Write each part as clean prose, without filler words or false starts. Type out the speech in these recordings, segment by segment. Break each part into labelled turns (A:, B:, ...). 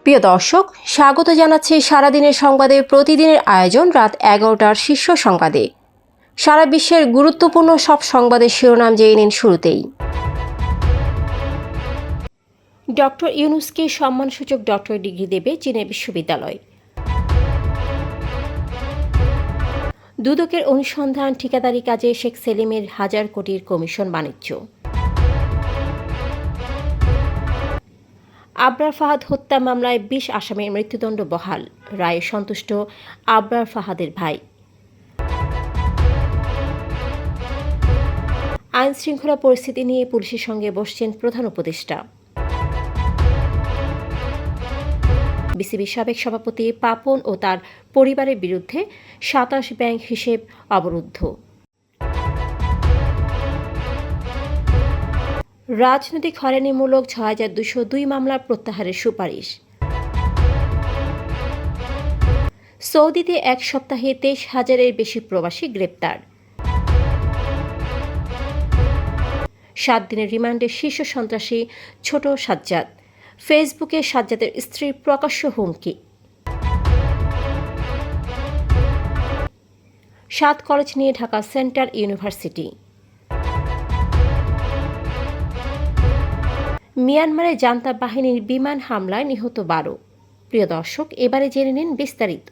A: প্রিয় দর্শক, স্বাগত জানাচ্ছি সারাদিনের সংবাদে প্রতিদিনের আয়োজন রাত 11টার শীর্ষ সংবাদে। সারা বিশ্বের গুরুত্বপূর্ণ সব সংবাদের শিরোনাম জেনে নিন শুরুতেই। ডক্টর ইউনূসকে সম্মানসূচক ডক্টরেট ডিগ্রি দেবে চীনের বিশ্ববিদ্যালয়। দুদকের অনুসন্ধান ঠিকাদারি কাজে শেখ সেলিমের 1000 কোটির কমিশন বাণিজ্য। আবরার ফাহাদ হত্যা মামলায় 20 আসামির মৃত্যুদণ্ড বহাল, রায়ে সন্তুষ্ট আবরার ফাহাদের ভাই। আইন শৃঙ্খলা পরিস্থিতি নিয়ে পুলিশের সঙ্গে বসছেন প্রধান উপদেষ্টা। বিসিবির সাবেক সভাপতি পাপন ও তার পরিবারের বিরুদ্ধে 27 ব্যাংক হিসেব অবরুদ্ধ। রাজনৈতিক হয়রানিমূলক 6202 মামলা প্রত্যাহারের সুপারিশ। সৌদিতে এক সপ্তাহে 23,000-এর বেশি প্রবাসী গ্রেপ্তার। 7 দিনের রিমান্ডে শীর্ষ সন্ত্রাসী ছোট সাজ্জাদ। ফেসবুকে সাজ্জাদের স্ত্রীর প্রকাশ্য হুমকি। 7 কলেজ নিয়ে ঢাকা সেন্ট্রাল ইউনিভার্সিটি। মিয়ানমারে জান্তা বাহিনীর বিমান হামলায় নিহত 12। প্রিয় দর্শক, এবারে জেনে নিন বিস্তারিত।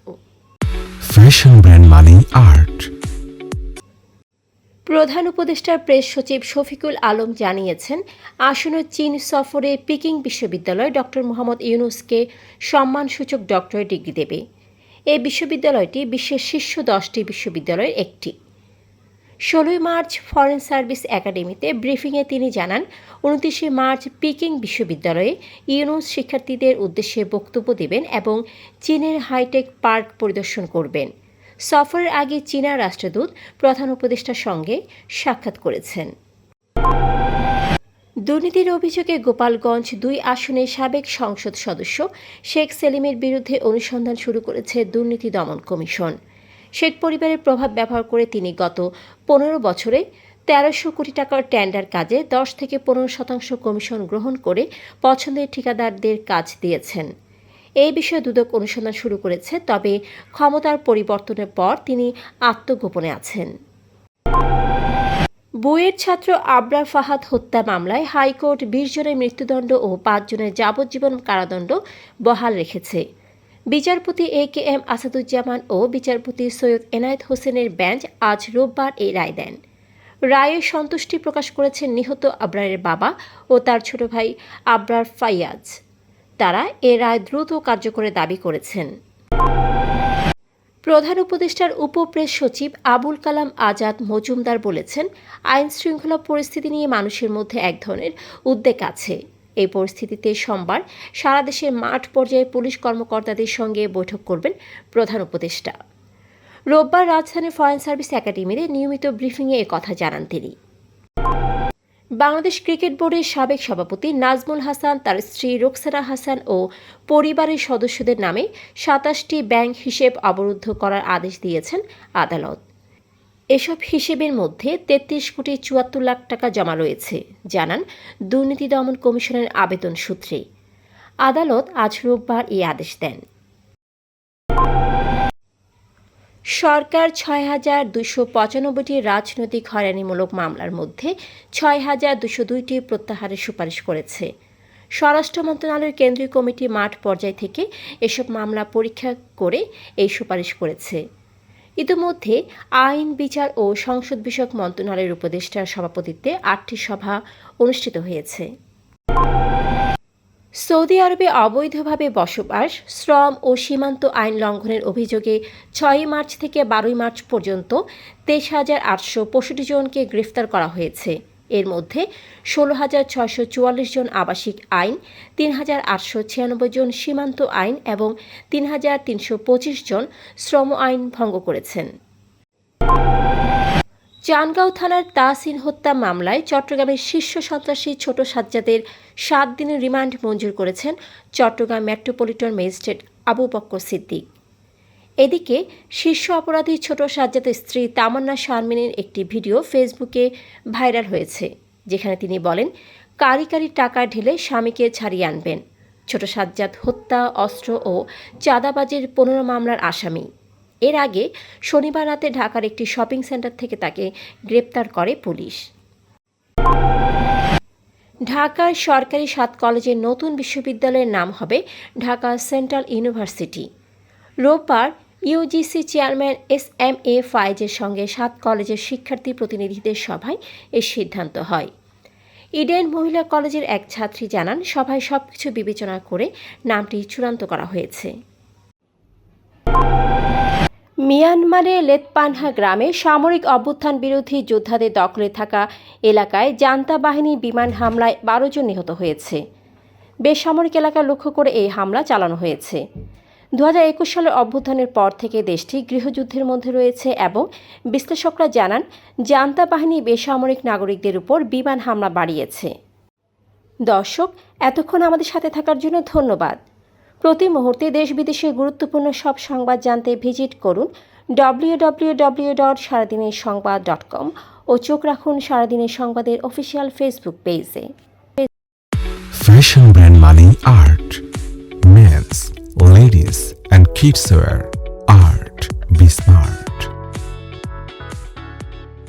B: ফ্যাশন ব্র্যান্ড মানে আর্ট।
A: প্রধান উপদেষ্টার প্রেস সচিব শফিকুল আলম জানিয়েছেন, আসন্ন চীন সফরে পিকিং বিশ্ববিদ্যালয় ডক্টর মোহাম্মদ ইউনূসকে সম্মানসূচক ডক্টরেট ডিগ্রি দেবে। এই বিশ্ববিদ্যালয়টি বিশ্বের শীর্ষ 10টি বিশ্ববিদ্যালয়ের একটি। 16 মার্চ ফরেন সার্ভিস একাডেমিতে ব্রিফিংয়ে তিনি জানান, 29 মার্চ পিকিং বিশ্ববিদ্যালয়ে ইউনূস শিক্ষার্থীদের উদ্দেশ্যে বক্তব্য দেবেন এবং চীনের হাইটেক পার্ক পরিদর্শন করবেন। সফরের আগে চীনা রাষ্ট্রদূত প্রধান উপদেষ্টার সঙ্গে সাক্ষাৎ করেছেন। দুর্নীতির অভিযোগে গোপালগঞ্জ 2 আসনের সাবেক সংসদ সদস্য শেখ সেলিমের বিরুদ্ধে অনুসন্ধান শুরু করেছে দুর্নীতি দমন কমিশন। শেখ পরিবারের প্রভাব ব্যবহার করে তিনি গত 15 বছরে 1300 কোটি টাকার টেন্ডার কাজে 10 থেকে 15% কমিশন গ্রহণ করে পছন্দের ঠিকাদারদের কাজ দিয়েছেন। এই বিষয়ে দুদক অনুসন্ধান শুরু করেছে, তবে ক্ষমতার পরিবর্তনের পর তিনি আত্মগোপনে আছেন। বুয়েট ছাত্র আবরার ফাহাদ হত্যা মামলায় হাইকোর্ট 20 জনের মৃত্যুদণ্ড ও 5 জনের যাবজ্জীবন কারাদণ্ড বহাল রেখেছে। বিচারপতি AKM আসাদুজ্জামান ও বিচারপতি সৈয়দ এনায়েত হোসেনের বেঞ্চ আজ রোববার এই রায় দেন। রায়ে সন্তুষ্টি প্রকাশ করেছেন নিহত আবরারের বাবা ও তার ছোট ভাই আবরার ফাইয়াজ। তারা এ রায় দ্রুত কার্যকরের দাবি করেছেন। প্রধান উপদেষ্টার উপপ্রেস সচিব আবুল কালাম আজাদ মজুমদার বলেছেন, আইন শৃঙ্খলা পরিস্থিতি নিয়ে মানুষের মধ্যে এক ধরনের উদ্বেগ আছে। এই পরিস্থিতিতে সোমবার সারা দেশের মাঠ পর্যায়ে পুলিশ কর্মকর্তাদের সঙ্গে বৈঠক করবেন প্রধান উপদেষ্টা। রোববার রাজধানীর ফরেন সার্ভিস একাডেমিতে নিয়মিত ব্রিফিংয়ে কথা জানান তিনি। বাংলাদেশ ক্রিকেট বোর্ডের সাবেক সভাপতি নাজমুল হাসান, তার স্ত্রী রোকসানা হাসান ও পরিবারের সদস্যদের নামে 27টি ব্যাংক হিসেব অবরুদ্ধ করার আদেশ দিয়েছেন আদালত। এসব হিসেবের মধ্যে 33 কোটি 74 লাখ টাকা জমা রয়েছে, জানান দুর্নীতি দমন কমিশনের আবেদন সূত্রে। আদালত আজ রোববার এই আদেশ দেন। সরকার 6,295টি রাজনৈতিক হয়রানিমূলক মামলার মধ্যে 6,202টি প্রত্যাহারের সুপারিশ করেছে। স্বরাষ্ট্র মন্ত্রণালয়ের কেন্দ্রীয় কমিটি মাঠ পর্যায় থেকে এসব মামলা পরীক্ষা করে এই সুপারিশ করেছে। ইতিমধ্যে আইন, বিচার ও সংসদ বিষয়ক মন্ত্রণালয়ের উপদেষ্টার সভাপতিত্বে 8টি সভা অনুষ্ঠিত হয়েছে। সৌদি আরবে অবৈধভাবে বসবাস, শ্রম ও সীমান্ত আইন লঙ্ঘনের অভিযোগে 6 মার্চ থেকে 12 মার্চ পর্যন্ত 23,865 জনকে গ্রেফতার করা হয়েছে। এর মধ্যে 16,644 জন আবাসিক আইন, 3,896 জন সীমান্ত আইন এবং 3,325 জন শ্রম আইন ভঙ্গ করেছেন। চানগাঁও থানার তাহসিন হত্যা মামলায় চট্টগ্রামের শীর্ষ সন্ত্রাসী ছোট সাজ্জাদের 7 দিনের রিমান্ড মঞ্জুর করেছেন চট্টগ্রাম মেট্রোপলিটন ম্যাজিস্ট্রেট আবু বক্কর সিদ্দিক। এদিকে শীর্ষ অপরাধী ছোট সাজ্জাদের স্ত্রী তামান্না শারমিনের একটি ভিডিও ফেসবুকে ভাইরাল হয়েছে, যেখানে তিনি বলেন, কারি কারি টাকা ঢেলে স্বামীকে ছাড়িয়ে আনবেন। ছোট সাজ্জাদ হত্যা, অস্ত্র ও চাঁদাবাজির 15 মামলার আসামি। এর আগে শনিবার রাতে ঢাকার একটি শপিং সেন্টার থেকে তাকে গ্রেপ্তার করে পুলিশ। ঢাকার সরকারি 7 কলেজের নতুন বিশ্ববিদ্যালয়ের নাম হবে ঢাকা সেন্ট্রাল ইউনিভার্সিটি। রোববার ইউজিসি চেয়ারম্যান এস.এম.এ ফায়েজের সঙ্গে 7 কলেজের শিক্ষার্থী প্রতিনিধিদের সভায় এই সিদ্ধান্ত হয়। ইডেন মহিলা কলেজের এক ছাত্রী জানান, সভায় সবকিছু বিবেচনা করে নামটি চূড়ান্ত করা হয়েছে। মিয়ানমারের লেতপানহা গ্রামে সামরিক অভ্যুত্থান বিরোধী যোদ্ধাদের দখলে থাকা এলাকায় জান্তা বাহিনী বিমান হামলায় 12 জন নিহত হয়েছে। বেসামরিক এলাকা লক্ষ্য করে এই হামলা চালানো হয়েছে। 2021 সালের অভ্যুত্থানের পর থেকে দেশটি গৃহযুদ্ধের মধ্যে রয়েছে এবং বিশ্লেষকরা জানান, জান্তা বাহিনী বেসামরিক নাগরিকদের উপর বিমান হামলা বাড়িয়েছে। দর্শক, এতক্ষণ আমাদের সাথে থাকার জন্য ধন্যবাদ। প্রতি মুহূর্তে দেশ বিদেশের গুরুত্বপূর্ণ সব সংবাদ জানতে ভিজিট করুন www.সারাদিনেরসংবাদ.com ও চোখ রাখুন সারাদিনের সংবাদের অফিসিয়াল ফেসবুক পেজে।
B: Fashion brand money art. Men's, ladies and kids wear art. Be smart.